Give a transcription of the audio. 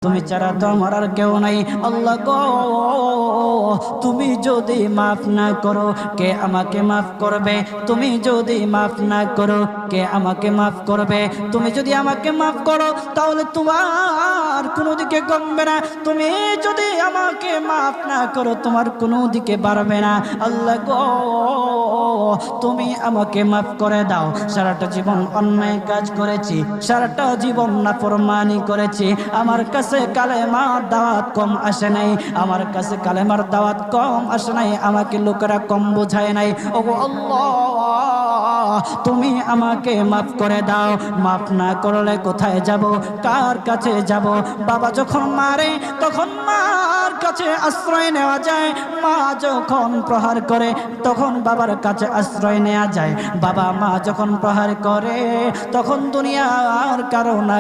তুমি ছাড়া তো আমার আর কেউ নাই। আল্লাহ গো, তুমি যদি মাফ না করো কে আমাকে মাফ করবে? তুমি যদি মাফ না করো কে আমাকে মাফ করবে? তুমি যদি আমাকে মাফ করো তাহলে তোমার কোনো দিকে কমবে না, তুমি যদি আমাকে মাফ না করো তোমার কোনো দিকে বাড়বে না। আল্লাহ গো, তুমি আমাকে মাফ করে দাও। সারাটা জীবন অন্যায় কাজ করেছি, সারাটা জীবন নাফরমানি করেছি, আমার কাছে কালেমার দাওয়াত কম আসে নাই, আমার কাছে কালেমার দাওয়াত কম আসে নাই, আমাকে লোকেরা কম বোঝায় নাই। ওগো আল্লাহ, তুমি আমাকে মাফ করে দাও। মাফ না করলে কোথায় যাব, কার কাছে যাব? বাবা যখন মারে তখন মার কাছে আশ্রয় নেওয়া যায়, মা যখন প্রহার করে তখন বাবার কাছে আশ্রয় নেওয়া যায়, বাবা মা যখন প্রহার করে তখন দুনিয়ার কারো না